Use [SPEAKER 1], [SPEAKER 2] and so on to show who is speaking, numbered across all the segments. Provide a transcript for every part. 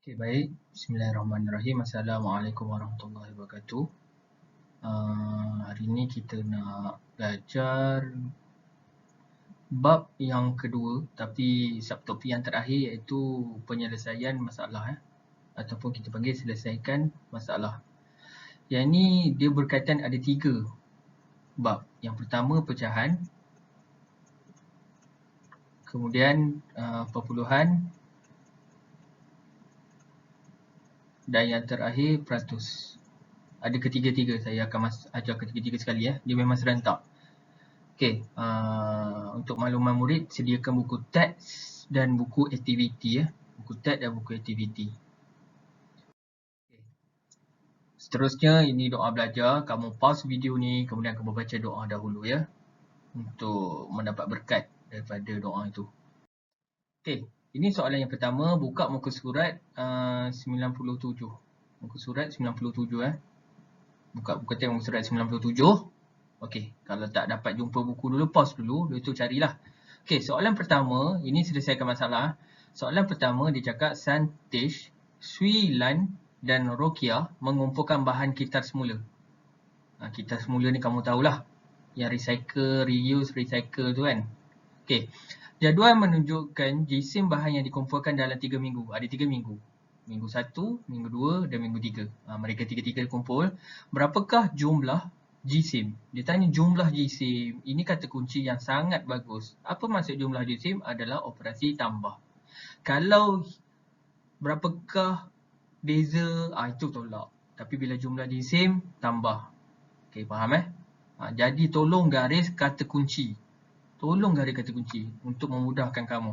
[SPEAKER 1] Okey, baik. Bismillahirrahmanirrahim. Assalamualaikum warahmatullahi wabarakatuh. Hari ni kita nak belajar bab yang kedua, tapi subtopik yang terakhir iaitu penyelesaian masalah ataupun kita panggil selesaikan masalah. Yang ni dia berkaitan ada 3 bab. Yang pertama pecahan, kemudian perpuluhan, dan yang terakhir peratus. Ada ketiga-tiga, saya akan ajar ketiga-tiga sekali dia memang serentak. Okey, untuk makluman murid, sediakan buku teks dan buku aktiviti buku teks dan buku aktiviti. Okay. Seterusnya ini doa belajar, kamu pause video ni kemudian kamu baca doa dahulu untuk mendapat berkat daripada doa itu. Okey, ini soalan yang pertama, buka muka surat 97. Muka surat 97 Buka buku teks muka surat 97. Okey, kalau tak dapat jumpa buku dulu, pause dulu, lepas tu carilah. Okey, soalan pertama, ini selesaikan masalah. Soalan pertama dia cakap Santish, Sui Lan dan Rokia mengumpulkan bahan kitar semula. Kitar semula ni kamu tahulah. Yang recycle, reuse, recycle tu kan. Okey, jadual menunjukkan jisim bahan yang dikumpulkan dalam 3 minggu. Ada 3 minggu. Minggu 1, minggu 2 dan minggu 3. Mereka tiga-tiga kumpul. Berapakah jumlah jisim? Dia tanya jumlah jisim. Ini kata kunci yang sangat bagus. Apa maksud jumlah jisim? Adalah operasi tambah. Kalau berapakah beza, itu tolak. Tapi bila jumlah jisim, tambah. Okey, faham jadi tolong garis kata kunci. Tolong garis kata kunci untuk memudahkan kamu.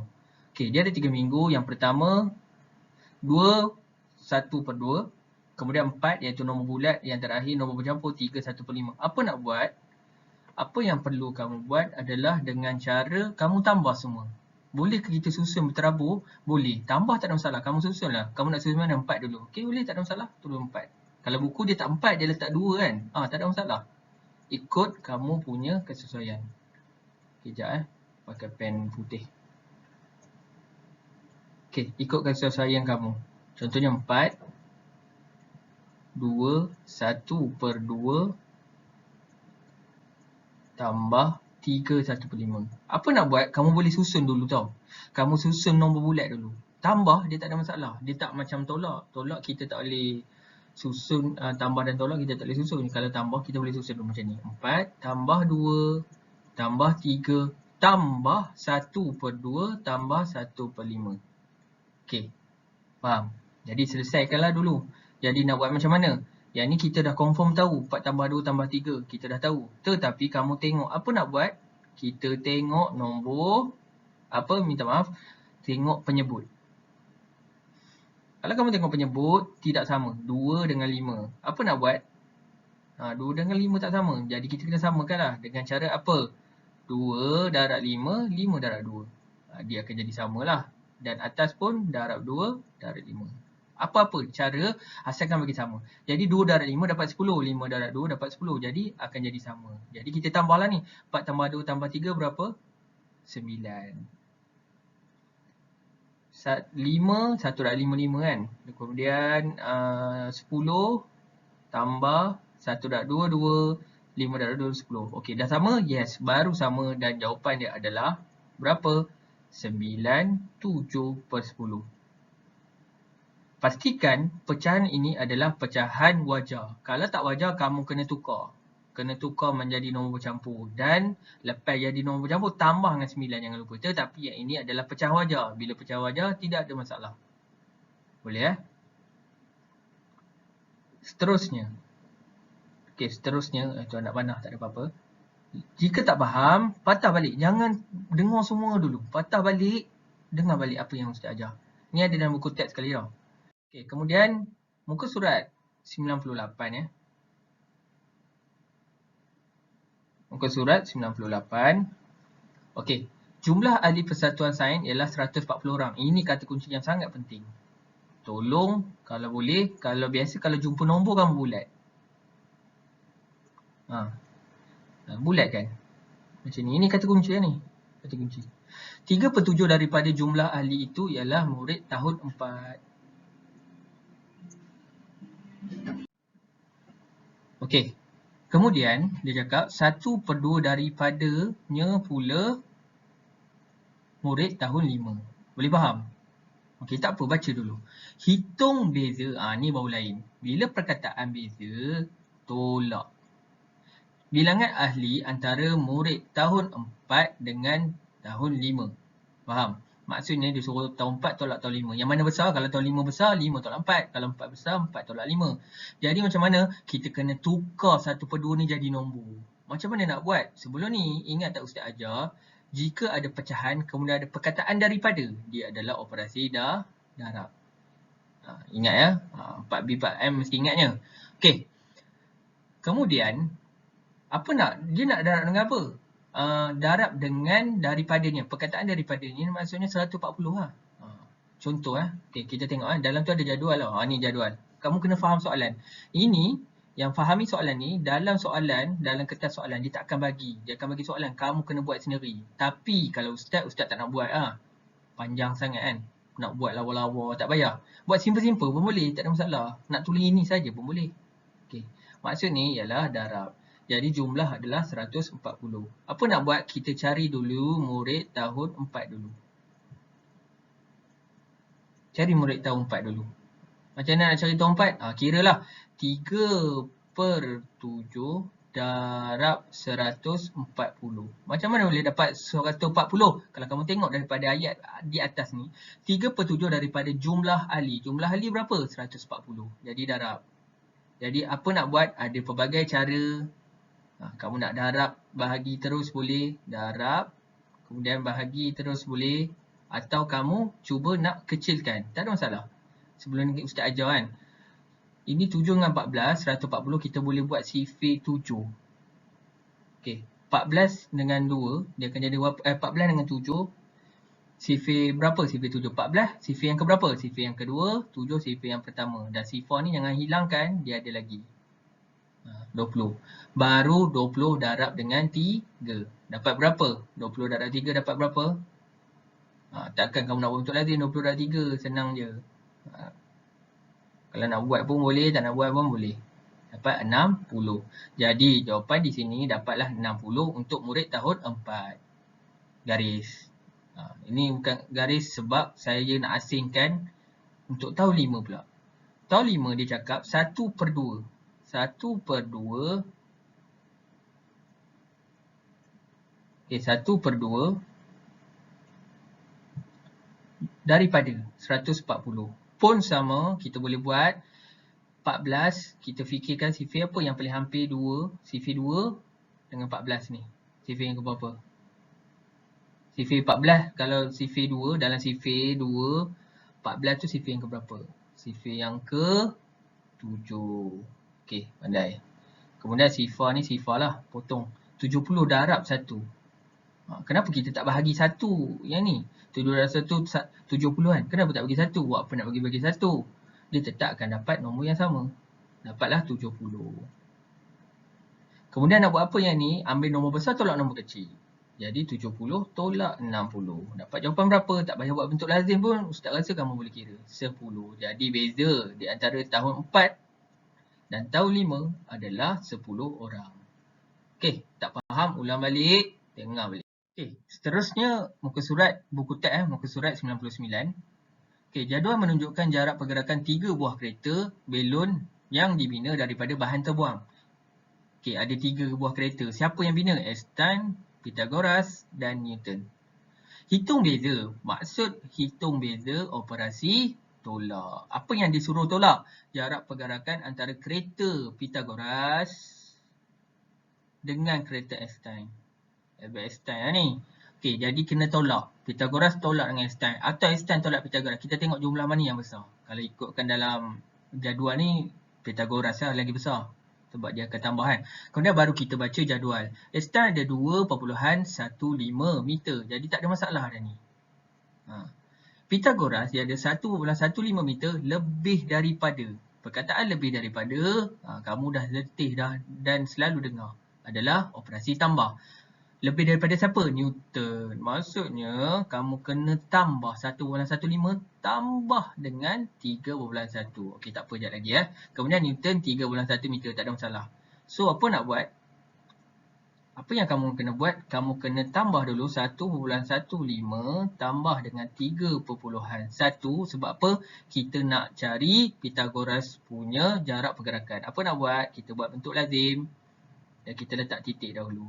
[SPEAKER 1] Okey, dia ada 3 minggu. Yang pertama 2, 1/2. Kemudian 4 iaitu nombor bulat. Yang terakhir nombor bercampur 3, 1/5. Apa nak buat? Apa yang perlu kamu buat adalah dengan cara kamu tambah semua. Boleh ke kita susun berterabur? Boleh. Tambah tak ada masalah. Kamu susunlah. Kamu nak susun mana? 4 dulu. Okey, boleh, tak ada masalah. Tulis 4. Kalau buku dia tak 4, dia letak 2 kan? Tak ada masalah. Ikut kamu punya kesesuaian. Sekejap pakai pen putih. Okey, ikut kesesuaian kamu. Contohnya 4, 2, 1/2 tambah 3, 1/5. Apa nak buat? Kamu boleh susun dulu tau. Kamu susun nombor bulat dulu. Tambah, dia tak ada masalah. Dia tak macam tolak. Tolak kita tak boleh susun, tambah dan tolak kita tak boleh susun. Kalau tambah, kita boleh susun dulu macam ni. 4 tambah 2 tambah 3 tambah 1/2 tambah 1/5. Okey, faham? Jadi selesaikanlah dulu. Jadi nak buat macam mana? Yang ni kita dah confirm tahu 4 tambah 2 tambah 3. Kita dah tahu. Tetapi kamu tengok apa nak buat? Kita tengok nombor tengok penyebut. Kalau kamu tengok penyebut tidak sama 2 dengan 5. Apa nak buat? 2 dengan 5 tak sama. Jadi kita kena samakanlah dengan cara apa? 2 darab 5, 5 darab 2. Dia akan jadi samalah. Dan atas pun darab 2 darab 5. Apa-apa cara asalkan bagi sama. Jadi 2 darab 5 dapat 10. 5 darab 2 dapat 10. Jadi akan jadi sama. Jadi kita tambahlah ni. 4 tambah 2 tambah 3 berapa? 9. 5, 1 darab 5, 5 kan. Kemudian 10 tambah 1 darab 2, 2. 5 darab 2, 10. Okey, dah sama? Yes, baru sama dan jawapan dia adalah berapa? 97/10. Pastikan pecahan ini adalah pecahan wajar. Kalau tak wajar, kamu kena tukar. Kena tukar menjadi nombor bercampur. Dan lepas jadi nombor bercampur, tambah dengan 9, jangan lupa. Tetapi yang ini adalah pecah wajar. Bila pecah wajar, tidak ada masalah. Boleh Seterusnya. Okey, seterusnya. Itu anak panah, tak ada apa-apa. Jika tak faham, patah balik. Jangan dengar semua dulu. Patah balik, dengar balik apa yang Ustaz ajar. Ni ada dalam buku teks sekali tau. Okey, kemudian muka surat 98 Muka surat 98. Okey, jumlah ahli persatuan sains ialah 140 orang. Ini kata kunci yang sangat penting. Tolong kalau boleh, kalau biasa kalau jumpa nombor kamu bulat. Bulat kan? Macam ni. Ini kata kunci ni. Kata kunci. 3/7 daripada jumlah ahli itu ialah murid tahun 4. Okey. Kemudian dia cakap 1/2 daripadanya pula murid tahun 5. Boleh faham? Okey, tak apa, baca dulu. Hitung beza, ni baru lain. Bila perkataan beza, tolak. Bilangan ahli antara murid tahun 4 dengan tahun 5. Faham? Maksudnya dia suruh tahun 4 tolak tahun 5. Yang mana besar? Kalau tahun 5 besar, 5 tolak 4. Kalau 4 besar, 4 tolak 5. Jadi macam mana? Kita kena tukar 1/2 ni jadi nombor. Macam mana nak buat? Sebelum ni, ingat tak Ustaz ajar, jika ada pecahan, kemudian ada perkataan daripada, dia adalah operasi darab. Ingat ya, 4B, 4M mesti ingatnya. Okey. Kemudian, dia nak darab dengan apa? Darab dengan daripadanya. Perkataan daripadanya maksudnya 140 lah. Contoh okay, kita tengok dalam tu ada jadual lah. Ni jadual. Kamu kena faham soalan. Ini yang fahami soalan ni, dalam kertas soalan dia tak akan bagi. Dia akan bagi soalan, kamu kena buat sendiri. Tapi kalau ustaz tak nak buat panjang sangat kan. Nak buat lawa-lawa tak payah. Buat simple-simple pun boleh, tak ada masalah. Nak tulis ini saja pun boleh. Okey. Maksud ni ialah darab. Jadi jumlah adalah 140. Apa nak buat? Kita cari dulu murid tahun 4 dulu. Cari murid tahun 4 dulu. Macam mana nak cari tahun 4? Kiralah 3/7 darab 140. Macam mana boleh dapat 140? Kalau kamu tengok daripada ayat di atas ni, 3/7 daripada jumlah ahli. Jumlah ahli berapa? 140. Jadi darab. Jadi apa nak buat? Ada pelbagai cara. Kamu nak darab, bahagi terus boleh. Darab, kemudian bahagi terus boleh. Atau kamu cuba nak kecilkan. Tak ada masalah. Sebelum ni Ustaz ajar kan. Ini 7 dengan 14, 140 kita boleh buat sifir 7. Okey, 14 dengan 2, dia akan jadi 14 dengan 7. Sifir berapa? Sifir 7. 14, sifir yang keberapa? Sifir yang kedua, 7 sifir yang pertama. Dan sifar ni jangan hilangkan, dia ada lagi. 20. Baru 20 darab dengan 3. Dapat berapa? 20 darab 3 dapat berapa? Takkan kamu nak buat untuk lazim 20 darab 3. Senang je. Kalau nak buat pun boleh, tak nak buat pun boleh. Dapat 60. Jadi jawapan di sini dapatlah 60 untuk murid tahun 4. Garis. Ini bukan garis sebab saya nak asingkan untuk tahun 5 pula. Tahun 5 dia cakap 1/2. 1/2. Okey, 1/2 daripada 140. Pun sama, kita boleh buat 14, kita fikirkan sifir apa yang paling hampir 2. Sifir 2 dengan 14 ni. Sifir yang ke berapa? Sifir 14, kalau sifir 2, dalam sifir 2, 14 tu sifir yang ke berapa? Sifir yang ke 7. Okey, pandai. Kemudian sifar ni sifar lah, potong. 70 darab 1. Kenapa kita tak bahagi 1 yang ni? 7 darab 1, 70 kan? Kenapa tak bagi 1? Buat apa nak bagi 1? Dia tetap akan dapat nombor yang sama. Dapatlah 70. Kemudian nak buat apa yang ni? Ambil nombor besar tolak nombor kecil. Jadi 70 tolak 60. Dapat jawapan berapa? Tak payah buat bentuk lazim pun. Ustaz rasa kamu boleh kira. 10. Jadi beza di antara tahun 4 dan tahun 5 adalah 10 orang. Okey, tak faham? Ulang balik. Dengar balik. Okey, seterusnya muka surat buku tab muka surat 99. Okey, jadual menunjukkan jarak pergerakan 3 buah kereta belon yang dibina daripada bahan terbuang. Okey, ada 3 buah kereta. Siapa yang bina? Einstein, Pythagoras dan Newton. Hitung beza. Maksud hitung beza operasi tolak. Apa yang disuruh tolak? Jarak pergerakan antara kereta Pythagoras dengan kereta Einstein. Einstein lah ni. Okey, jadi kena tolak. Pythagoras tolak dengan Einstein. Atau Einstein tolak Pythagoras. Kita tengok jumlah mana yang besar. Kalau ikutkan dalam jadual ni, Pythagoras lah lagi besar. Sebab dia akan tambah kan. Kemudian baru kita baca jadual. Einstein ada 2.15 meter. Jadi tak ada masalah dah ni. Pythagoras dia ada 1.15 meter lebih daripada. Perkataan lebih daripada, kamu dah letih dah dan selalu dengar. Adalah operasi tambah. Lebih daripada siapa? Newton. Maksudnya, kamu kena tambah 1.15 tambah dengan 3.1. Okey, tak apa, sekejap lagi. Kemudian Newton 3.1 meter, tak ada masalah. So, apa nak buat? Apa yang kamu kena buat? Kamu kena tambah dulu 1.15 tambah dengan 3.1. Sebab apa? Kita nak cari Pythagoras punya jarak pergerakan. Apa nak buat? Kita buat bentuk lazim. Dan kita letak titik dahulu.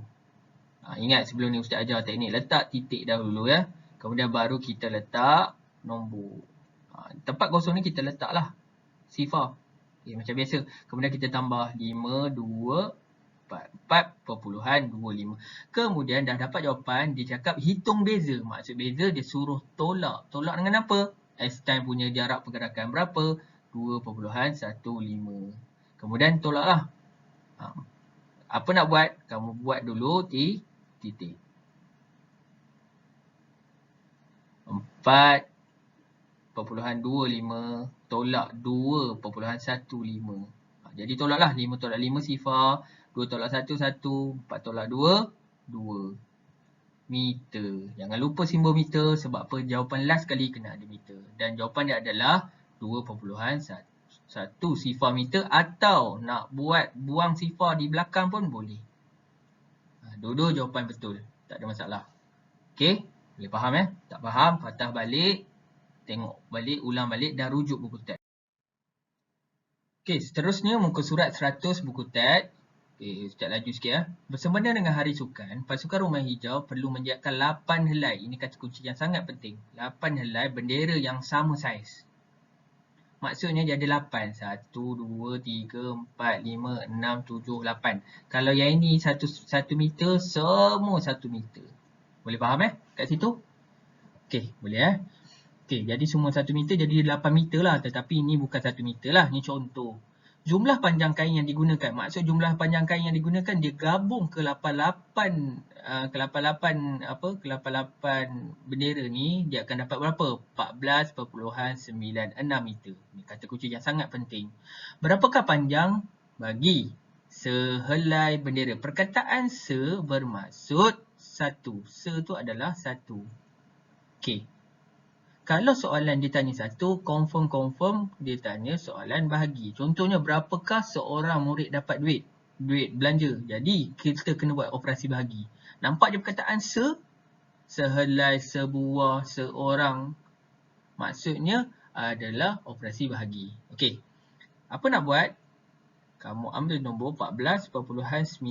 [SPEAKER 1] Ingat sebelum ni Ustaz ajar teknik letak titik dahulu ya. Kemudian baru kita letak nombor. Tempat kosong ni kita letaklah sifar. Okay, macam biasa. Kemudian kita tambah 5, 2, 4.25. Kemudian dah dapat jawapan, dia cakap hitung beza. Maksud beza dia suruh tolak. Tolak dengan apa? S time punya jarak pergerakan berapa? 2.15. Kemudian tolaklah. Apa nak buat? Kamu buat dulu titik. 4.25 tolak 2.15. Jadi tolaklah 5 tolak 5 sifar, 2 tolak 1 1, 4 tolak 2 2 meter. Jangan lupa simbol meter sebab apa? Jawapan last kali kena ada meter. Dan jawapan dia adalah 2.1 sifar meter, atau nak buang sifar di belakang pun boleh. Dua-dua jawapan betul. Tak ada masalah. Okey, boleh faham ya? Tak faham, patah balik, tengok balik, ulang balik dan rujuk buku teks. Okey, seterusnya muka surat 100 buku teks. Okey, Ustaz laju sikit ya. Bersempena dengan Hari Sukan, pasukan Rumah Hijau perlu menyiapkan 8 helai. Ini kata kunci yang sangat penting. 8 helai bendera yang sama saiz. Maksudnya dia ada 8. 1, 2, 3, 4, 5, 6, 7, 8. Kalau yang ini 1 meter, semua 1 meter. Boleh faham kat situ? Okey, boleh Okey, jadi semua 1 meter jadi 8 meter lah. Tetapi ini bukan 1 meter lah. Ini contoh. Jumlah panjang kain yang digunakan. Maksud jumlah panjang kain yang digunakan dia gabung ke 88 bendera ni, dia akan dapat berapa? 14.96 meter. Ini kata kunci yang sangat penting. Berapakah panjang bagi sehelai bendera? Perkataan se bermaksud satu. Se tu adalah satu. Okey. Kalau soalan dia tanya satu, confirm dia tanya soalan bahagi. Contohnya, berapakah seorang murid dapat duit? Duit belanja. Jadi, kita kena buat operasi bahagi. Nampak je perkataan se? Sehelai, sebuah, seorang. Maksudnya adalah operasi bahagi. Okey. Apa nak buat? Kamu ambil nombor 14.96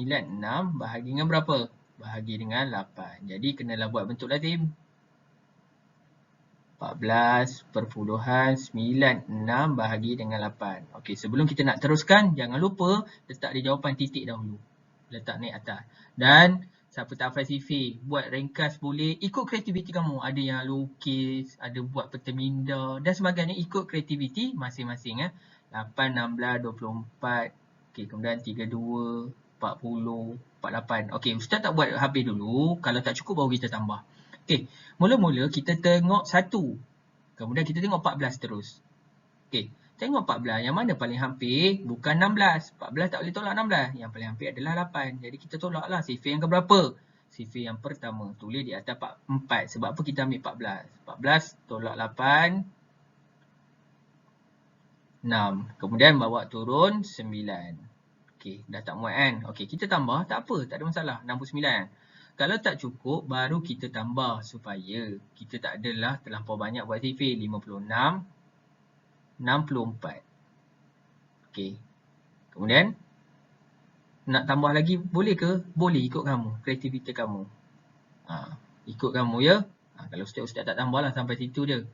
[SPEAKER 1] bahagi dengan berapa? Bahagi dengan 8. Jadi, kenalah buat bentuk lazim. 14.96 bahagi dengan 8. Okey, sebelum kita nak teruskan, jangan lupa letak di jawapan titik dahulu. Letak naik atas. Dan siapa tak hafal sifir, buat ringkas boleh. Ikut kreativiti kamu. Ada yang lukis, ada buat peta minda dan sebagainya. Ikut kreativiti masing-masing. 8, 16, 24. Okey, kemudian 32, 40, 48. Okey, Ustaz tak buat habis dulu. Kalau tak cukup baru kita tambah. Okey, mula-mula kita tengok 1. Kemudian kita tengok 14 terus. Okey, tengok 14. Yang mana paling hampir? Bukan 16. 14 tak boleh tolak 16. Yang paling hampir adalah 8. Jadi kita tolaklah sifir yang keberapa? Sifir yang pertama. Tulis di atas 4. Sebab apa kita ambil 14? 14 tolak 8. 6. Kemudian bawa turun 9. Okey, dah tak muat kan? Okey, kita tambah. Tak apa, tak ada masalah. 69. Kalau tak cukup, baru kita tambah supaya kita tak adalah terlampau banyak buat sifir. 56, 64. Okey. Kemudian, nak tambah lagi boleh ke? Boleh, ikut kamu. Kreativiti kamu. Ikut kamu ya. Kalau Ustaz tak tambahlah sampai situ je.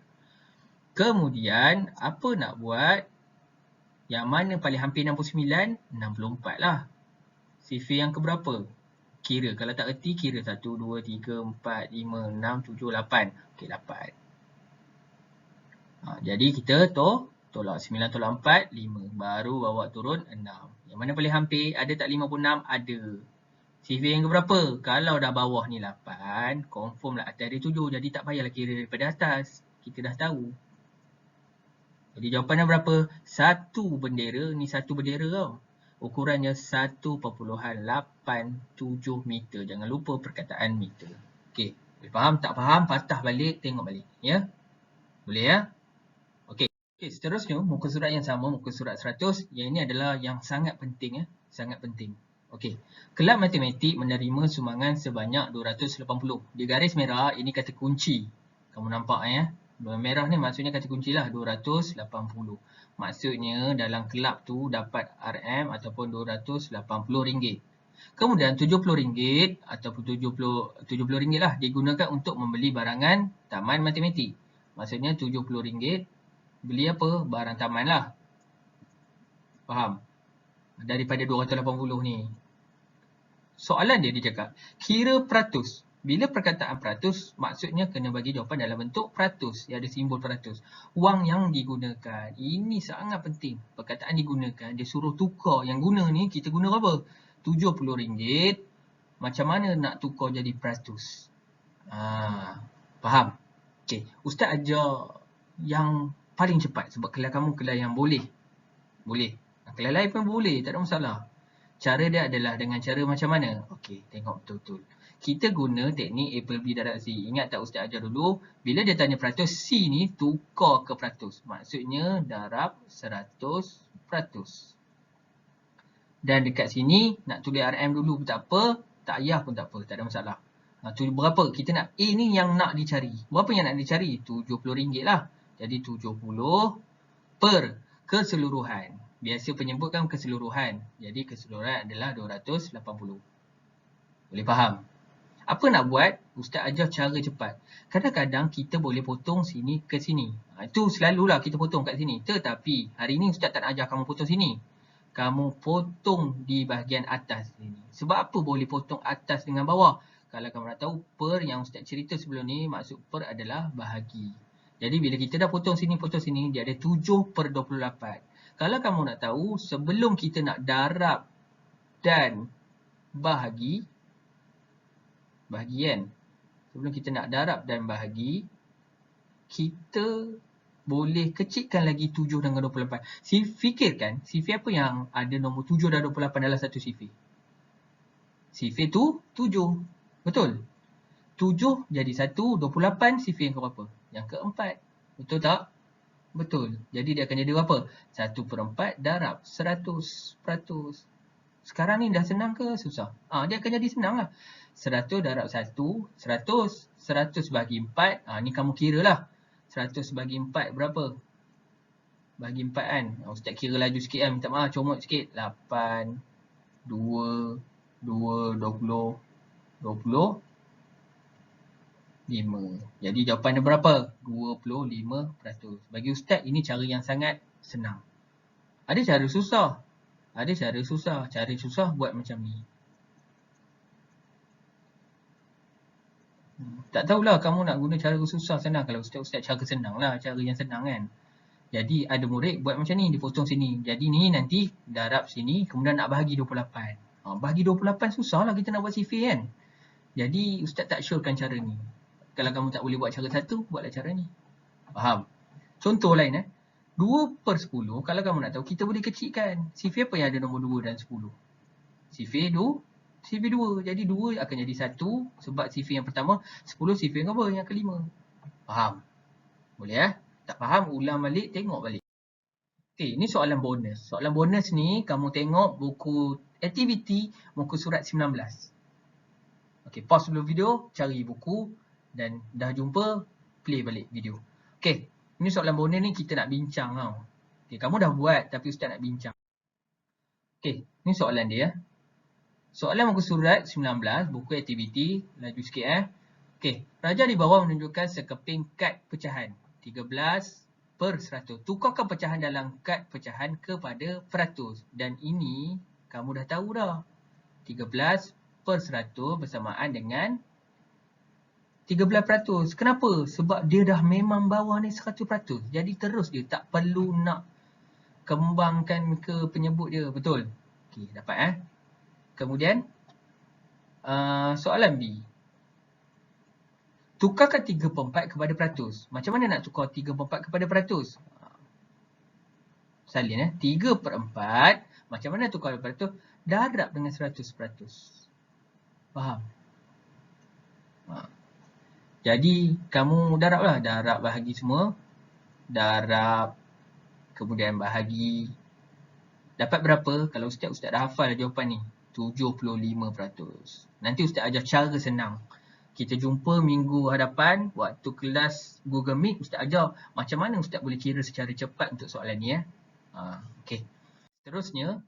[SPEAKER 1] Kemudian, apa nak buat? Yang mana paling hampir 69? 64 lah. Sifir yang keberapa? Kira. Kalau tak erti, kira 1, 2, 3, 4, 5, 6, 7, 8. Okey, 8. Jadi kita tolak 9 tolak 4, 5. Baru bawa turun 6. Yang mana paling hampir? Ada tak 56? Ada. Sifir yang keberapa? Kalau dah bawah ni 8, confirm lah atas dia 7. Jadi tak payahlah kira daripada atas. Kita dah tahu. Jadi jawapannya berapa? Satu bendera. Ni satu bendera tau. Ukurannya 1.87 meter. Jangan lupa perkataan meter. Okey, boleh faham? Tak faham? Patah balik, tengok balik. Ya? Boleh ya? Okey. Okey, seterusnya muka surat yang sama, muka surat 100. Yang ini adalah yang sangat penting ya, sangat penting. Okey. Kelab matematik menerima sumbangan sebanyak 280. Di garis merah ini kata kunci. Kamu nampak ya. Merah ni maksudnya kata kunci lah 280. Maksudnya dalam kelab tu dapat RM ataupun RM280. Kemudian RM70 ataupun RM70 lah digunakan untuk membeli barangan taman matematik. Maksudnya RM70 beli apa? Barang taman lah. Faham? Daripada 280 ni. Soalan dia cakap, kira peratus. Bila perkataan peratus, maksudnya kena bagi jawapan dalam bentuk peratus. Dia ada simbol peratus. Wang yang digunakan. Ini sangat penting. Perkataan digunakan, dia suruh tukar. Yang guna ni, kita guna apa? RM70. Macam mana nak tukar jadi peratus? Faham? Okay. Ustaz ajar yang paling cepat sebab kelas kamu kelas yang boleh. Boleh. Kelas lain pun boleh, tak ada masalah. Cara dia adalah dengan cara macam mana? Okey, tengok betul-betul. Kita guna teknik A per B darab C. Ingat tak Ustaz ajar dulu? Bila dia tanya peratus, C ni tukar ke peratus. Maksudnya darab 100%. Dan dekat sini nak tulis RM dulu pun tak apa. Tak payah pun tak apa, tak ada masalah. Tulis berapa? Kita nak A ni yang nak dicari. Berapa yang nak dicari? RM70 lah. Jadi 70 per keseluruhan. Biasa penyebutkan keseluruhan. Jadi keseluruhan adalah 280. Boleh faham? Apa nak buat? Ustaz ajar cara cepat. Kadang-kadang kita boleh potong sini ke sini. Itu selalulah kita potong kat sini. Tetapi hari ni Ustaz tak nak ajar kamu potong sini. Kamu potong di bahagian atas sini. Sebab apa boleh potong atas dengan bawah? Kalau kamu nak tahu, per yang Ustaz cerita sebelum ni, maksud per adalah bahagi. Jadi bila kita dah potong sini, dia ada 7/28. Kalau kamu nak tahu, sebelum kita nak darab dan bahagi kan? Sebelum kita nak darab dan bahagi, kita boleh kecilkan lagi 7 dengan 28. Fikirkan, sifir apa yang ada nombor 7 dan 28 dalam satu sifir? Sifir tu 7. Betul? 7 jadi 1, 28 sifir yang keberapa? Yang keempat. Betul tak? Betul. Jadi dia akan jadi berapa? 1/4 darab 100%. Sekarang ni dah senang ke susah? Dia akan jadi senang lah. 100 darab 1, 100. 100 bagi 4. Ni kamu kira lah. 100 bagi 4 berapa? Bagi 4 kan? Ustaz kira laju sikit kan? Minta maaf, comot sikit. 8, 2, 2, 20, 25. Jadi jawapan dia berapa? 25%. Bagi Ustaz, ini cara yang sangat senang. Ada cara susah. Ada cara susah. Cara susah buat macam ni. Tak tahulah kamu nak guna cara susah senang. Kalau Ustaz cara senang lah. Cara yang senang kan. Jadi ada murid buat macam ni. Dipotong sini. Jadi ni nanti darab sini. Kemudian nak bahagi 28. Bahagi 28 susah lah kita nak buat sifir kan. Jadi Ustaz tak syorkan cara ni. Kalau kamu tak boleh buat cara satu, buatlah cara ni. Faham? Contoh lain 2/10, kalau kamu nak tahu, kita boleh kecilkan. Sifir apa yang ada nombor 2 dan 10? Sifir 2. Sifir 2. Jadi 2 akan jadi 1 sebab sifir yang pertama. 10 sifir yang apa? Yang kelima. Faham? Boleh Tak faham? Ulang balik, tengok balik. Okey, ni soalan bonus. Soalan bonus ni kamu tengok buku aktiviti muka surat 19. Okey, pause dulu video, cari buku dan dah jumpa, play balik video. Okey, ini soalan bonus ni kita nak bincang tau. Okey, kamu dah buat tapi Ustaz nak bincang. Okey, ni soalan dia. Soalan muka surat 19, buku aktiviti, laju sikit Okey, raja di bawah menunjukkan sekeping kad pecahan 13/100. Tukarkan pecahan dalam kad pecahan kepada peratus. Dan ini kamu dah tahu dah. 13/100 bersamaan dengan 13%. Kenapa? Sebab dia dah memang bawah ni 100%. Jadi terus dia tak perlu nak kembangkan ke penyebut dia. Betul? Okey, dapat Kemudian soalan B. Tukarkan 3/4 kepada peratus. Macam mana nak tukar 3/4 kepada peratus? Salin 3/4. Macam mana tukar peratus? Darab dengan 100%. Faham? Jadi kamu darab lah. Darab bahagi semua. Darab kemudian bahagi. Dapat berapa? Kalau Ustaz dah hafal jawapan ni. 75%. Nanti Ustaz ajar cara senang. Kita jumpa minggu hadapan, waktu kelas Google Meet, Ustaz ajar macam mana Ustaz boleh kira secara cepat untuk soalan ni. Okey. Seterusnya,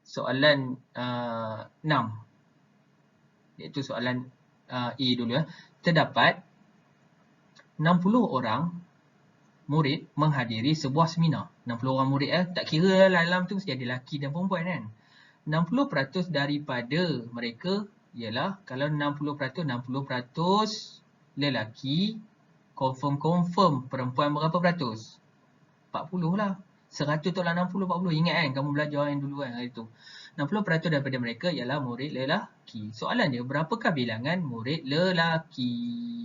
[SPEAKER 1] soalan 6. Iaitu soalan A dulu ya. Terdapat 60 orang murid menghadiri sebuah seminar. 60 orang murid tak kira dalam tu mesti ada lelaki dan perempuan kan. 60% daripada mereka ialah kalau 60% lelaki, confirm perempuan berapa peratus? 40 lah. 100 tolak 60, 40. Ingat kan kamu belajar yang dulu kan hari tu. 60% daripada mereka ialah murid lelaki. Soalan dia, berapakah bilangan murid lelaki?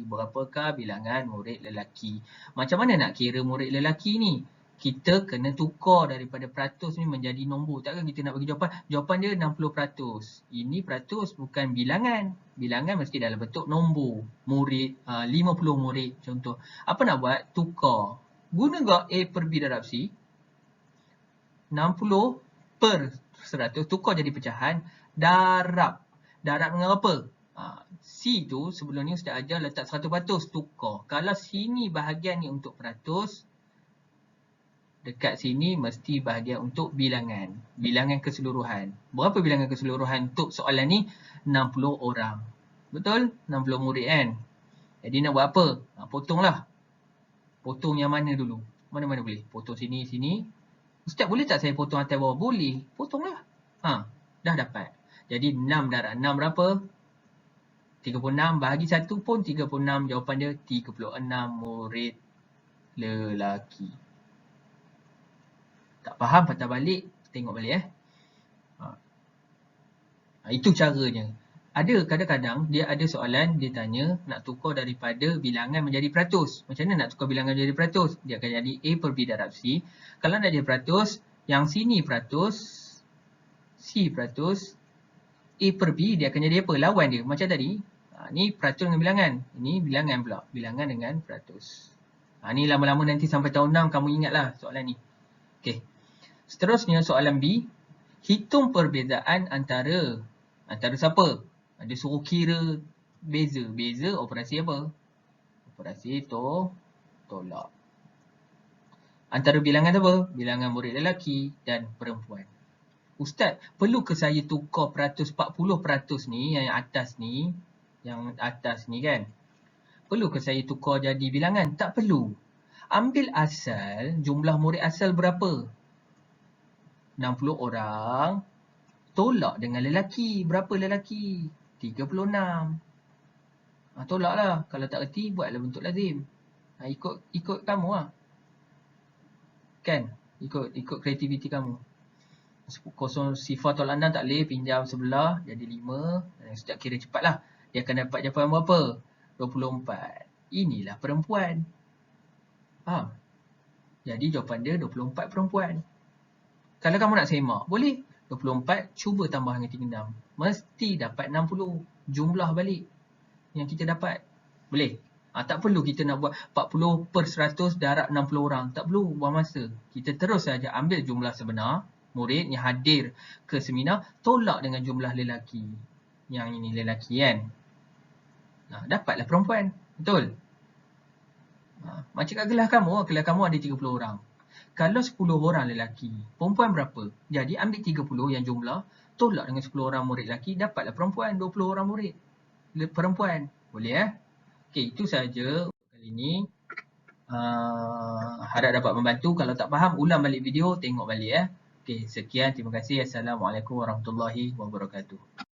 [SPEAKER 1] Berapakah bilangan murid lelaki? Macam mana nak kira murid lelaki ni? Kita kena tukar daripada peratus ni menjadi nombor. Takkan kita nak bagi jawapan. Jawapan dia 60%. Ini peratus bukan bilangan. Bilangan mesti dalam bentuk nombor. Murid, 50 murid contoh. Apa nak buat? Tukar. Guna tak A per B darab C? 60 per 100. Tukar jadi pecahan. Darab. Darab dengan apa? C tu sebelum ni Ustaz ajar letak 100%. Tukar. Kalau sini bahagian ni untuk peratus, dekat sini mesti bahagian untuk bilangan. Bilangan keseluruhan. Berapa bilangan keseluruhan untuk soalan ni? 60 orang. Betul? 60 murid kan? Jadi nak buat apa? Potonglah. Potong yang mana dulu? Mana-mana boleh. Potong sini, sini. Ustaz boleh tak saya potong atas bawah? Boleh. Potonglah. Dah dapat. Jadi 6 darab 6 berapa? 36 bahagi 1 pun 36. Jawapan dia 36 murid lelaki. Tak faham, patah balik, tengok balik Itu caranya. Ada kadang-kadang dia ada soalan, dia tanya nak tukar daripada bilangan menjadi peratus. Macam mana nak tukar bilangan menjadi peratus? Dia akan jadi A per B darab C. Kalau nak jadi peratus, yang sini peratus, C peratus, A per B dia akan jadi apa? Lawan dia. Macam tadi, ni peratus dengan bilangan. Ini bilangan pula. Bilangan dengan peratus. Ni lama-lama nanti sampai tahun 6 kamu ingatlah soalan ni. Okey. Seterusnya soalan B. Hitung perbezaan antara siapa? Dia suruh kira beza. Beza operasi apa? Operasi tolak. Antara bilangan apa? Bilangan murid lelaki dan perempuan. Ustaz, perlu ke saya tukar peratus 40% ni, yang atas ni kan? Perlu ke saya tukar jadi bilangan? Tak perlu. Ambil asal, jumlah murid asal berapa? 60 orang. Tolak dengan lelaki. Berapa lelaki? 36. Tolaklah. Kalau tak reti, buatlah bentuk lazim. Ikut kamu lah. Kan? Ikut kreativiti kamu. 0 sifar tolak 6 tak boleh. Pinjam sebelah. Jadi 5. Setiap kira cepatlah. Dia akan dapat jawapan berapa? 24. Inilah perempuan. Faham? Jadi jawapan dia 24 perempuan. Kalau kamu nak semak, boleh. 24 cuba tambah dengan 36. Mesti dapat 60. Jumlah balik yang kita dapat. Boleh. Tak perlu kita nak buat 40 per 100 darab 60 orang. Tak perlu buang masa. Kita terus saja ambil jumlah sebenar murid yang hadir ke seminar, tolak dengan jumlah lelaki. Yang ini lelaki kan. Dapatlah perempuan. Betul? Macam kat kelas kamu ada 30 orang. Kalau 10 orang lelaki, perempuan berapa? Jadi ambil 30 yang jumlah, tolak dengan 10 orang murid lelaki, dapatlah perempuan, 20 orang murid perempuan. Boleh Okey, itu saja kali ini. Harap dapat membantu. Kalau tak faham, ulang balik video, tengok balik Okey, sekian, terima kasih. Assalamualaikum warahmatullahi wabarakatuh.